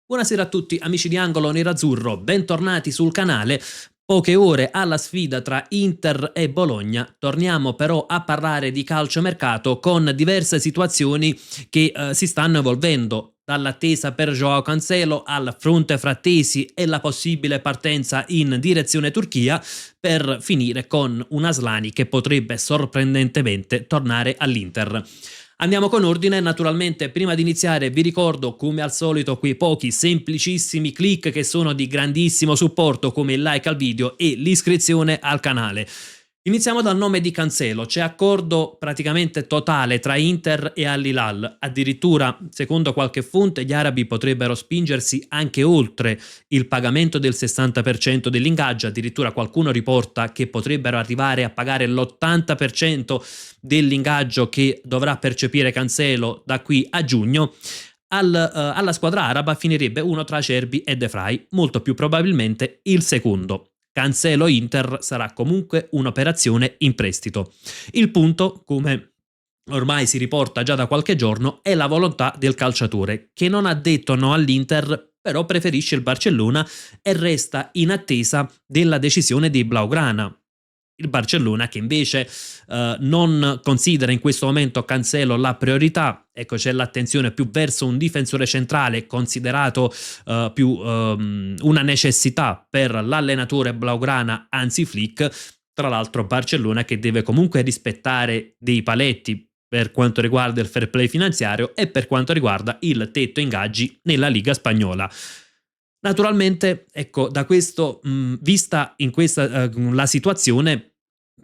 Buonasera a tutti amici di Angolo Nerazzurro, bentornati sul canale. Poche ore alla sfida tra Inter e Bologna, torniamo però a parlare di calciomercato con diverse situazioni che si stanno evolvendo, dall'attesa per Joao Cancelo al fronte frattesi e la possibile partenza in direzione Turchia, per finire con un Aslani che potrebbe sorprendentemente tornare all'Inter. Andiamo con ordine, naturalmente prima di iniziare vi ricordo come al solito quei pochi semplicissimi click che sono di grandissimo supporto, come il like al video e l'iscrizione al canale. Iniziamo dal nome di Cancelo. C'è accordo praticamente totale tra Inter e Al Hilal, addirittura secondo qualche fonte gli arabi potrebbero spingersi anche oltre il pagamento del 60% dell'ingaggio, addirittura qualcuno riporta che potrebbero arrivare a pagare l'80% dell'ingaggio che dovrà percepire Cancelo da qui a giugno. Alla squadra araba finirebbe uno tra Acerbi e De Vrij, molto più probabilmente il secondo. Cancelo Inter sarà comunque un'operazione in prestito. Il punto, come ormai si riporta già da qualche giorno, è la volontà del calciatore, che non ha detto no all'Inter, però preferisce il Barcellona e resta in attesa della decisione dei Blaugrana. Il Barcellona che invece non considera in questo momento Cancelo la priorità, ecco c'è l'attenzione più verso un difensore centrale considerato più una necessità per l'allenatore Blaugrana Hansi Flick. Tra l'altro Barcellona che deve comunque rispettare dei paletti per quanto riguarda il fair play finanziario e per quanto riguarda il tetto ingaggi nella Liga spagnola. Naturalmente, ecco, da questo, vista in questa la situazione,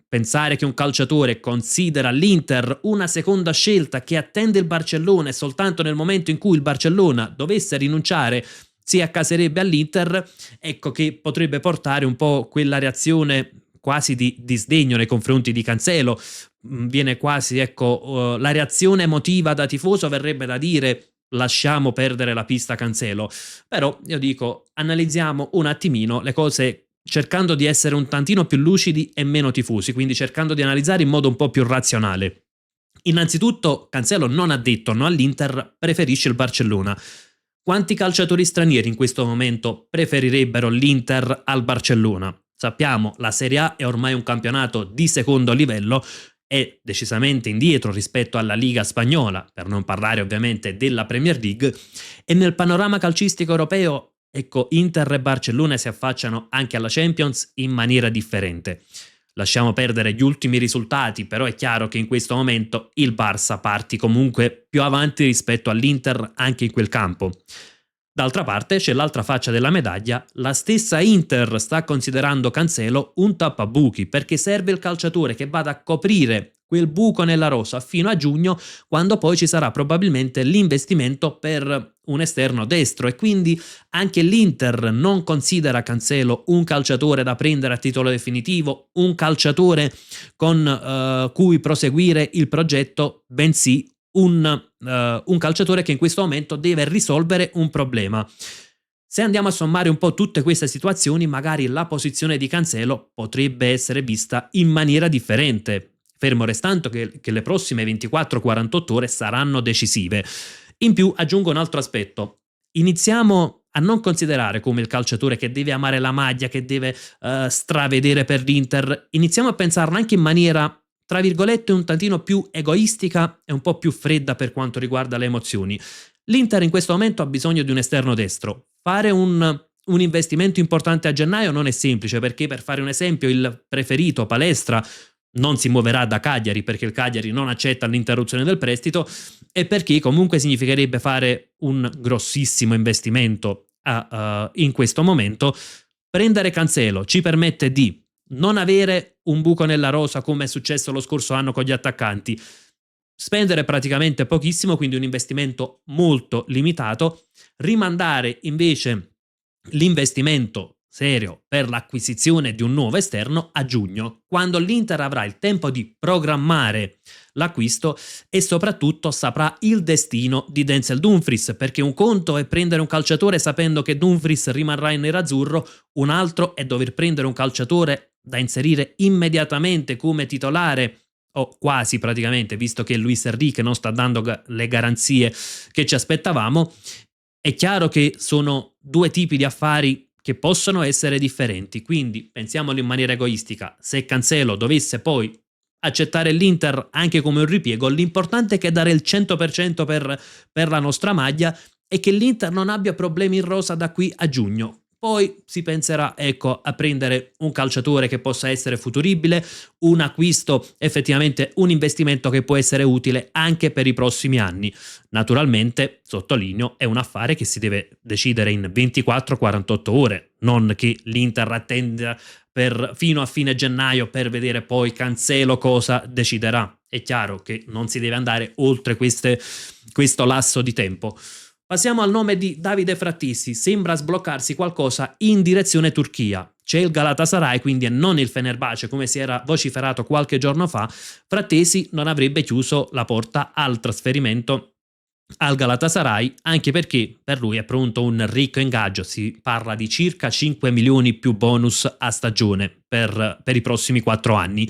pensare che un calciatore considera l'Inter una seconda scelta che attende il Barcellona e soltanto nel momento in cui il Barcellona dovesse rinunciare si accaserebbe all'Inter, ecco che potrebbe portare un po' quella reazione quasi di disdegno nei confronti di Cancelo. Viene quasi, ecco, la reazione emotiva da tifoso verrebbe da dire lasciamo perdere la pista Cancelo. Però io dico, analizziamo un attimino le cose cercando di essere un tantino più lucidi e meno tifosi, quindi cercando di analizzare in modo un po' più razionale. Innanzitutto, Cancelo non ha detto no all'Inter, preferisce il Barcellona. Quanti calciatori stranieri in questo momento preferirebbero l'Inter al Barcellona? Sappiamo, la Serie A è ormai un campionato di secondo livello, è decisamente indietro rispetto alla Liga spagnola, per non parlare ovviamente della Premier League, e nel panorama calcistico europeo, ecco, Inter e Barcellona si affacciano anche alla Champions in maniera differente. Lasciamo perdere gli ultimi risultati, però è chiaro che in questo momento il Barça parti comunque più avanti rispetto all'Inter anche in quel campo. D'altra parte c'è l'altra faccia della medaglia, la stessa Inter sta considerando Cancelo un tappabuchi perché serve il calciatore che vada a coprire quel buco nella rosa fino a giugno, quando poi ci sarà probabilmente l'investimento per un esterno destro, e quindi anche l'Inter non considera Cancelo un calciatore da prendere a titolo definitivo, un calciatore con cui proseguire il progetto, bensì un calciatore che in questo momento deve risolvere un problema. Se andiamo a sommare un po' tutte queste situazioni, magari la posizione di Cancelo potrebbe essere vista in maniera differente, fermo restando che le prossime 24-48 ore saranno decisive. In più aggiungo un altro aspetto. Iniziamo a non considerare come il calciatore che deve amare la maglia, che deve stravedere per l'Inter, iniziamo a pensarlo anche in maniera tra virgolette un tantino più egoistica e un po' più fredda per quanto riguarda le emozioni. L'Inter in questo momento ha bisogno di un esterno destro. Fare un investimento importante a gennaio non è semplice, perché per fare un esempio il preferito Palestra non si muoverà da Cagliari perché il Cagliari non accetta l'interruzione del prestito, e perché comunque significherebbe fare un grossissimo investimento in questo momento. Prendere Cancelo ci permette di non avere un buco nella rosa come è successo lo scorso anno con gli attaccanti, spendere praticamente pochissimo, quindi un investimento molto limitato, rimandare invece l'investimento serio per l'acquisizione di un nuovo esterno a giugno, quando l'Inter avrà il tempo di programmare l'acquisto e soprattutto saprà il destino di Denzel Dumfries, perché un conto è prendere un calciatore sapendo che Dumfries rimarrà in nerazzurro, un altro è dover prendere un calciatore da inserire immediatamente come titolare o quasi praticamente, visto che Luis Enrique non sta dando le garanzie che ci aspettavamo, È chiaro che sono due tipi di affari che possono essere differenti, quindi pensiamolo in maniera egoistica: se Cancelo dovesse poi accettare l'Inter anche come un ripiego, l'importante è che dare il 100% per la nostra maglia e che l'Inter non abbia problemi in rosa da qui a giugno. Poi si penserà, ecco, a prendere un calciatore che possa essere futuribile, un acquisto, effettivamente un investimento che può essere utile anche per i prossimi anni. Naturalmente, sottolineo, è un affare che si deve decidere in 24-48 ore, non che l'Inter attenda fino a fine gennaio per vedere poi Cancelo cosa deciderà. È chiaro che non si deve andare oltre questo lasso di tempo. Passiamo al nome di Davide Fratesi. Sembra sbloccarsi qualcosa in direzione Turchia. C'è il Galatasaray, quindi è non il Fenerbahce come si era vociferato qualche giorno fa. Fratesi non avrebbe chiuso la porta al trasferimento al Galatasaray, anche perché per lui è pronto un ricco ingaggio. Si parla di circa 5 milioni più bonus a stagione per i prossimi 4 anni.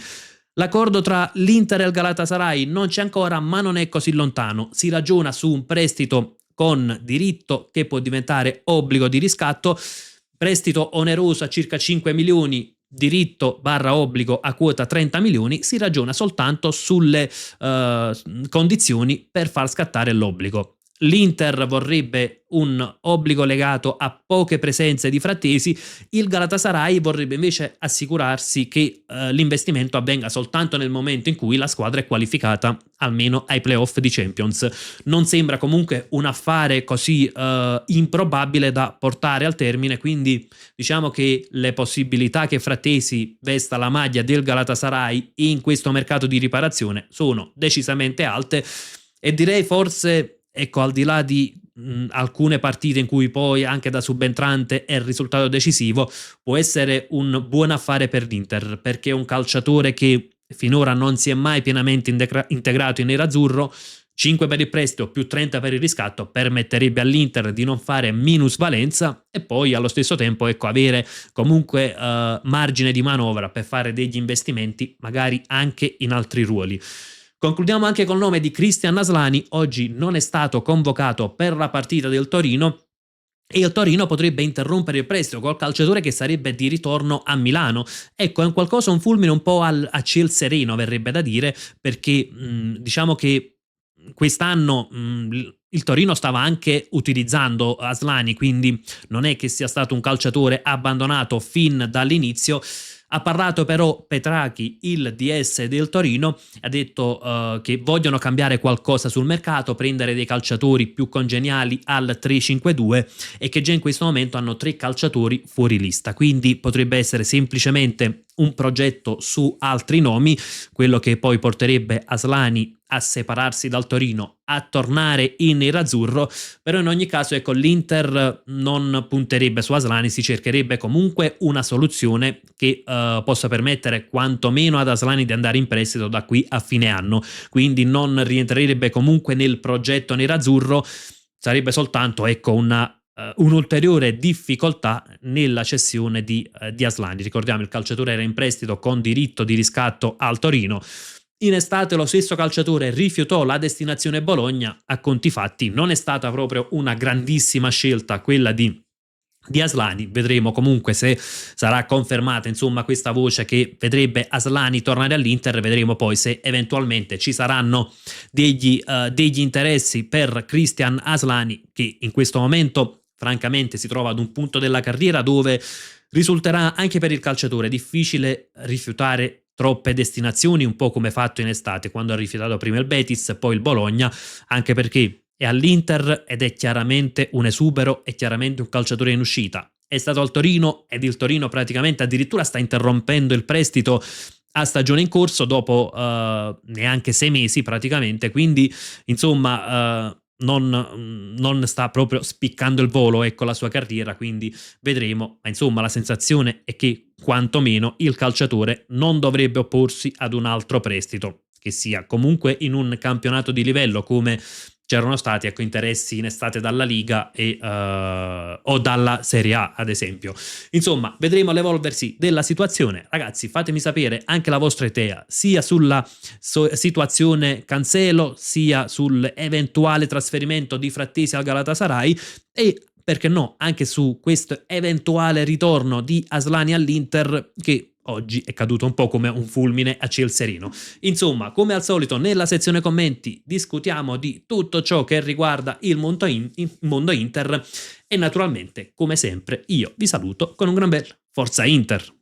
L'accordo tra l'Inter e il Galatasaray non c'è ancora, ma non è così lontano. Si ragiona su un prestito con diritto che può diventare obbligo di riscatto, prestito oneroso a circa 5 milioni, diritto barra obbligo a quota 30 milioni. Si ragiona soltanto sulle condizioni per far scattare l'obbligo. L'Inter vorrebbe un obbligo legato a poche presenze di Fratesi, il Galatasaray vorrebbe invece assicurarsi che l'investimento avvenga soltanto nel momento in cui la squadra è qualificata almeno ai playoff di Champions. Non sembra comunque un affare così improbabile da portare al termine, quindi diciamo che le possibilità che Fratesi vesta la maglia del Galatasaray in questo mercato di riparazione sono decisamente alte, e direi forse, ecco, al di là di alcune partite in cui poi anche da subentrante è il risultato decisivo, può essere un buon affare per l'Inter, perché è un calciatore che finora non si è mai pienamente integrato in nerazzurro. 5 per il prestito più 30 per il riscatto permetterebbe all'Inter di non fare minusvalenza e poi allo stesso tempo, ecco, avere comunque margine di manovra per fare degli investimenti magari anche in altri ruoli. Concludiamo anche col nome di Christian Aslani. Oggi non è stato convocato per la partita del Torino e il Torino potrebbe interrompere il prestito col calciatore che sarebbe di ritorno a Milano. Ecco, è un qualcosa, un fulmine un po' a ciel sereno, verrebbe da dire, perché diciamo che quest'anno il Torino stava anche utilizzando Aslani, quindi non è che sia stato un calciatore abbandonato fin dall'inizio. Ha parlato però Petrachi, il DS del Torino, ha detto che vogliono cambiare qualcosa sul mercato, prendere dei calciatori più congeniali al 3-5-2 e che già in questo momento hanno 3 calciatori fuori lista, quindi potrebbe essere semplicemente un progetto su altri nomi, quello che poi porterebbe Aslani a separarsi dal Torino, a tornare in nerazzurro. Però in ogni caso, ecco, l'Inter non punterebbe su Aslani, si cercherebbe comunque una soluzione che possa permettere quantomeno ad Aslani di andare in prestito da qui a fine anno, quindi non rientrerebbe comunque nel progetto nerazzurro, sarebbe soltanto, ecco, un'ulteriore difficoltà nella cessione di Aslani. Ricordiamo, il calciatore era in prestito con diritto di riscatto al Torino. In estate lo stesso calciatore rifiutò la destinazione Bologna. A conti fatti non è stata proprio una grandissima scelta quella di Aslani. Vedremo comunque se sarà confermata, insomma, questa voce che vedrebbe Aslani tornare all'Inter. Vedremo poi se eventualmente ci saranno degli interessi per Christian Aslani, che in questo momento francamente si trova ad un punto della carriera dove risulterà anche per il calciatore difficile rifiutare troppe destinazioni, un po' come fatto in estate quando ha rifiutato prima il Betis, poi il Bologna, anche perché è all'Inter ed è chiaramente un esubero, è chiaramente un calciatore in uscita. È stato al Torino ed il Torino praticamente addirittura sta interrompendo il prestito a stagione in corso dopo neanche 6 mesi praticamente, quindi insomma non sta proprio spiccando il volo, ecco, la sua carriera, quindi vedremo, ma insomma la sensazione è che quantomeno il calciatore non dovrebbe opporsi ad un altro prestito. che sia comunque in un campionato di livello come c'erano stati, ecco, interessi in estate dalla Liga o dalla Serie A, ad esempio. Insomma, vedremo l'evolversi della situazione. Ragazzi, fatemi sapere anche la vostra idea, sia sulla situazione Cancelo, sia sull'eventuale trasferimento di Frattesi al Galatasaray e perché no, anche su questo eventuale ritorno di Aslani all'Inter che oggi è caduto un po' come un fulmine a ciel sereno. Insomma, come al solito, nella sezione commenti discutiamo di tutto ciò che riguarda il mondo Inter e naturalmente, come sempre, io vi saluto con un gran bel Forza Inter!